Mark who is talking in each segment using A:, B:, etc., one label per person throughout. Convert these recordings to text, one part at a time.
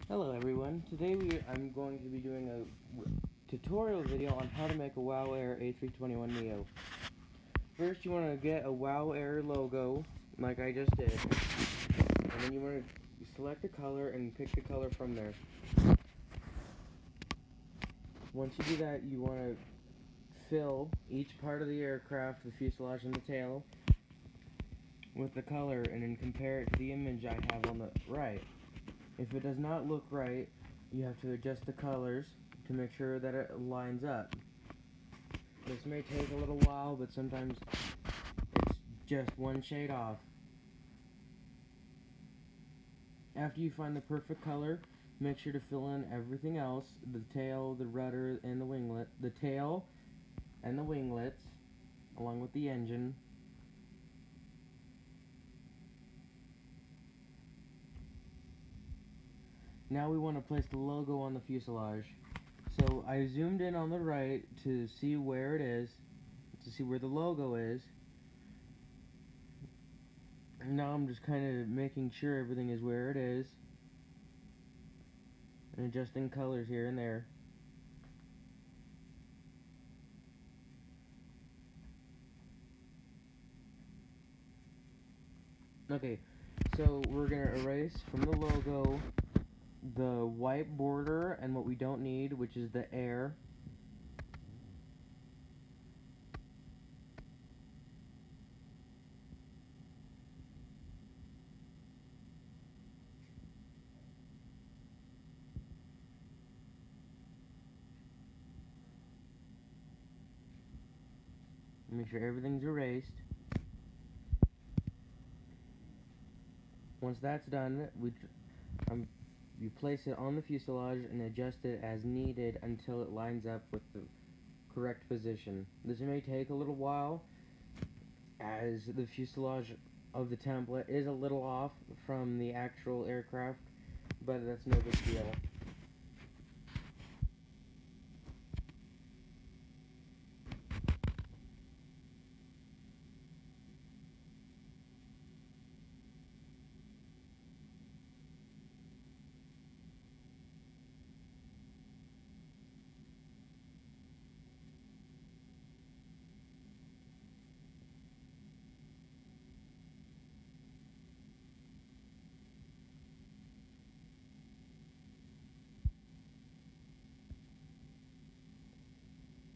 A: Hello everyone, today I'm going to be doing a tutorial video on how to make a WOW Air A321neo. First you want to get a WOW Air logo, like I just did, and then you want to select a color and pick the color from there. Once you do that, you want to fill each part of the aircraft, the fuselage and the tail, with the color and then compare it to the image I have on the right. If it does not look right, you have to adjust the colors to make sure that it lines up. This may take a little while, but sometimes it's just one shade off. After you find the perfect color, make sure to fill in everything else, the tail, the rudder, and the winglet. The tail and the winglets, along with the engine. Now we want to place the logo on the fuselage. So I zoomed in on the right to see where it is, to see where the logo is. Now I'm just kind of making sure everything is where it is, and adjusting colors here and there. Okay, so we're going to erase from the logo the white border and what we don't need, which is the air. Make sure everything's erased. Once that's done, you place it on the fuselage and adjust it as needed until it lines up with the correct position. This may take a little while, as the fuselage of the template is a little off from the actual aircraft, but that's no big deal.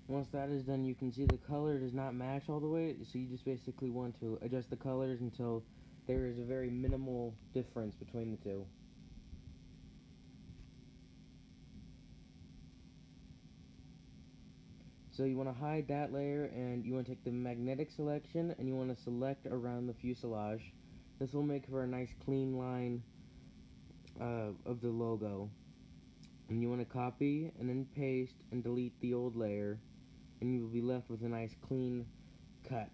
A: Once that is done, you can see the color does not match all the way, so you just basically want to adjust the colors until there is a very minimal difference between the two. So you want to hide that layer, and you want to take the magnetic selection and you want to select around the fuselage. This will make for a nice clean line of the logo. And you want to copy and then paste and delete the old layer, and you will be left with a nice clean cut.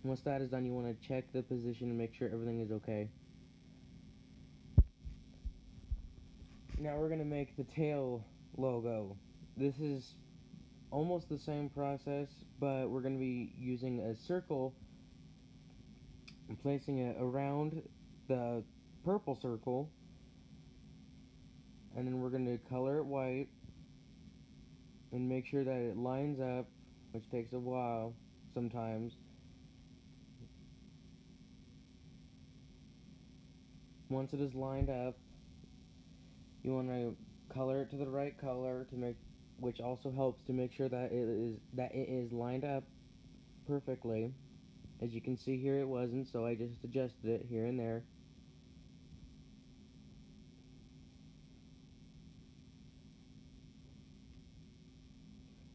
A: Once that is done, you want to check the position and make sure everything is okay. Now we're going to make the tail logo. This is almost the same process, but we're going to be using a circle and placing it around the purple circle, and then we're going to color it white and make sure that it lines up, which takes a while sometimes. Once it is lined up, you want to color it to the right color to make, which also helps to make sure that it is lined up perfectly. As you can see here, it wasn't, so I just adjusted it here and there.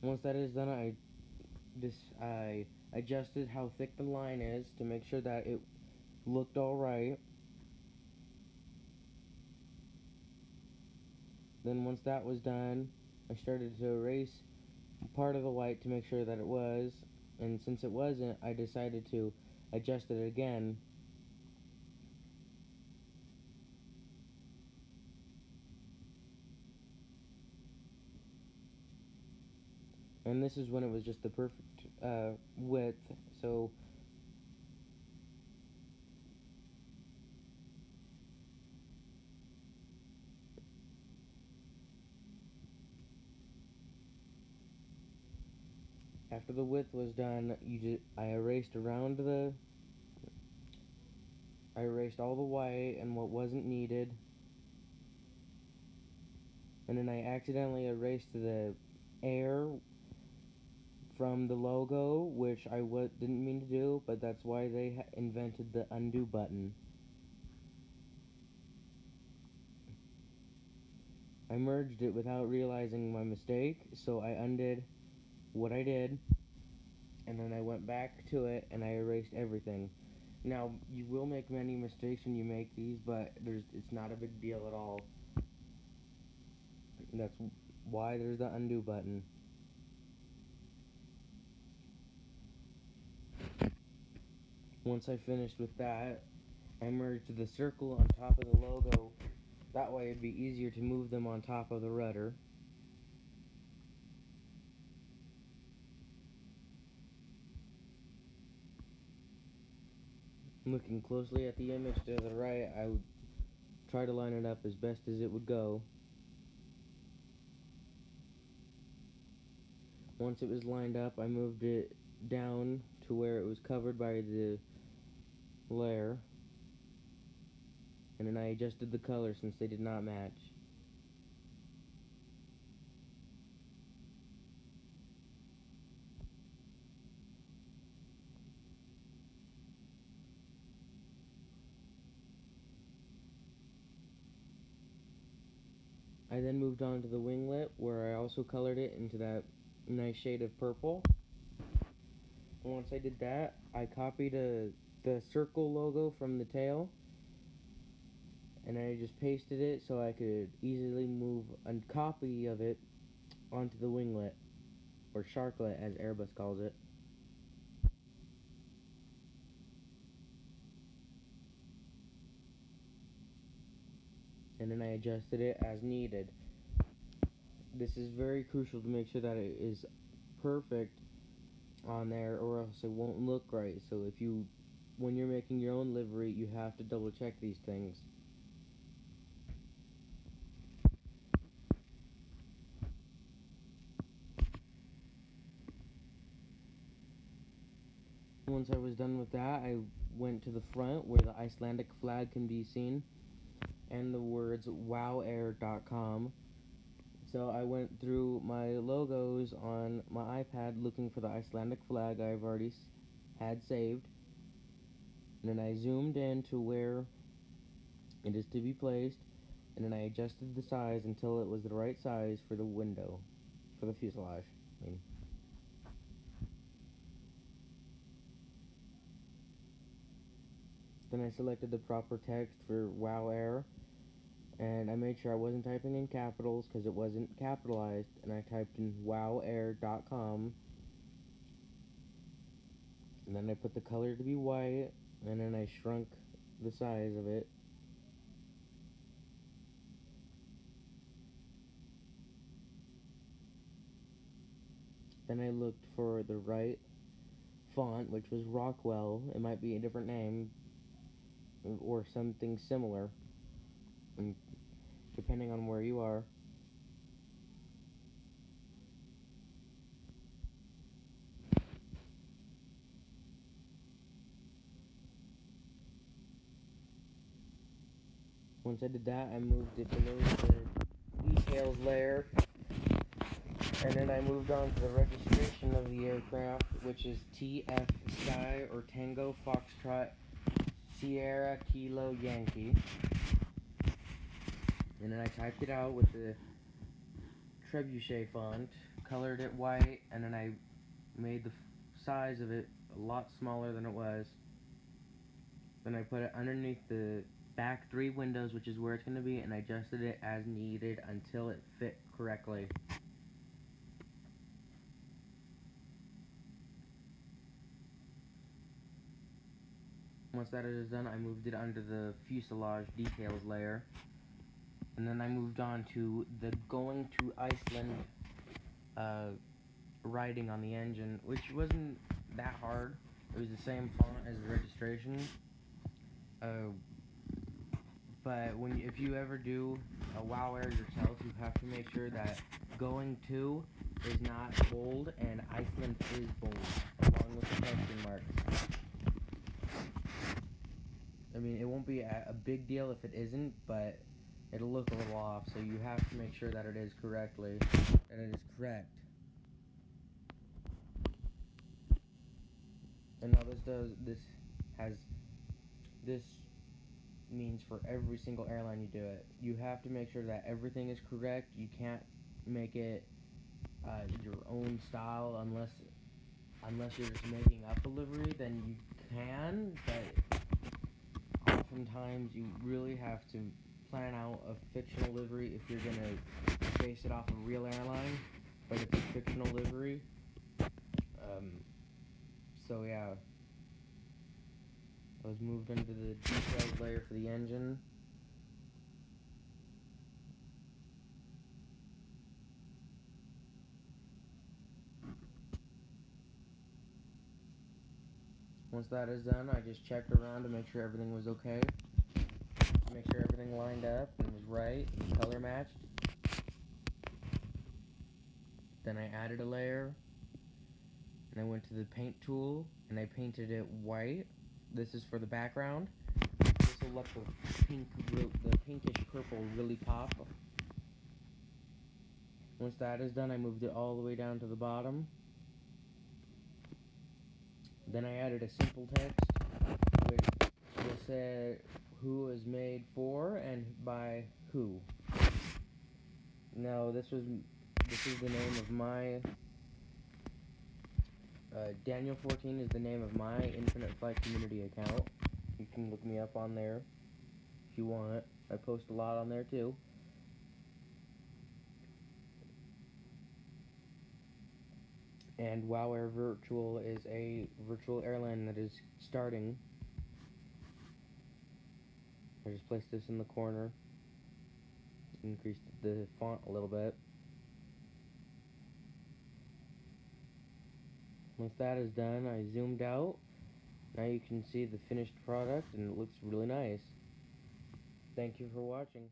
A: Once that is done, I adjusted how thick the line is to make sure that it looked alright. Then once that was done, I started to erase part of the white to make sure that it was, and since it wasn't, I decided to adjust it again. And this is when it was just the perfect width, so After the width was done, I erased I erased all the white and what wasn't needed, and then I accidentally erased the air from the logo, which I didn't mean to do, but that's why they invented the undo button. I merged it without realizing my mistake, so I undid what I did, and then I went back to it and I erased everything. Now, you will make many mistakes when you make these, but it's not a big deal at all. That's why there's the undo button. Once I finished with that, I merged the circle on top of the logo. That way it'd be easier to move them on top of the rudder. Looking closely at the image to the right, I would try to line it up as best as it would go. Once it was lined up, I moved it down to where it was covered by the layer, and then I adjusted the color since they did not match. I then moved on to the winglet, where I also colored it into that nice shade of purple. And once I did that, I copied the circle logo from the tail, and I just pasted it so I could easily move a copy of it onto the winglet, or sharklet as Airbus calls it. And then I adjusted it as needed. This is very crucial to make sure that it is perfect on there, or else it won't look right. So when you're making your own livery, you have to double check these things. Once I was done with that, I went to the front where the Icelandic flag can be seen and the words wowair.com. So I went through my logos on my iPad looking for the Icelandic flag I've already had saved. And then I zoomed in to where it is to be placed, and then I adjusted the size until it was the right size for the window, for the fuselage. Then I selected the proper text for Wow Air, and I made sure I wasn't typing in capitals because it wasn't capitalized, and I typed in wowair.com, and then I put the color to be white, and then I shrunk the size of it. Then I looked for the right font, which was Rockwell. It might be a different name or something similar, depending on where you are. Once I did that, I moved it below the details layer, and then I moved on to the registration of the aircraft, which is TF Sky or Tango Foxtrot Sierra Kilo Yankee. And then I typed it out with the trebuchet font, colored it white, and then I made the size of it a lot smaller than it was. Then I put it underneath the back 3 windows, which is where it's going to be, and I adjusted it as needed until it fit correctly. Once that is done, I moved it under the fuselage details layer, and then I moved on to the going to Iceland writing on the engine, which wasn't that hard. It was the same font as the registration. But if you ever do a WoW Air yourself, you have to make sure that going to is not bold, and Iceland is bold, along with the question marks. I mean, it won't be a big deal if it isn't, but it'll look a little off, so you have to make sure that it is correctly, and it is correct. And now this means for every single airline you do it. You have to make sure that everything is correct. You can't make it your own style unless you're just making up a livery, then you can, but oftentimes you really have to plan out a fictional livery if you're going to base it off a real airline, but it's a fictional livery. So yeah, I was moved into the detailed layer for the engine. Once that is done, I just checked around to make sure everything was okay. Make sure everything lined up and was right and the color matched. Then I added a layer, and I went to the paint tool and I painted it white. This is for the background. This will let the pinkish purple really pop. Once that is done, I moved it all the way down to the bottom. Then I added a simple text, which will say who is made for and by who. Now this is the name of my Daniel14 is the name of my Infinite Flight Community account. You can look me up on there if you want. I post a lot on there too. And WoW Air Virtual is a virtual airline that is starting. I just placed this in the corner. Increased the font a little bit. Once that is done, I zoomed out. Now you can see the finished product, and it looks really nice. Thank you for watching.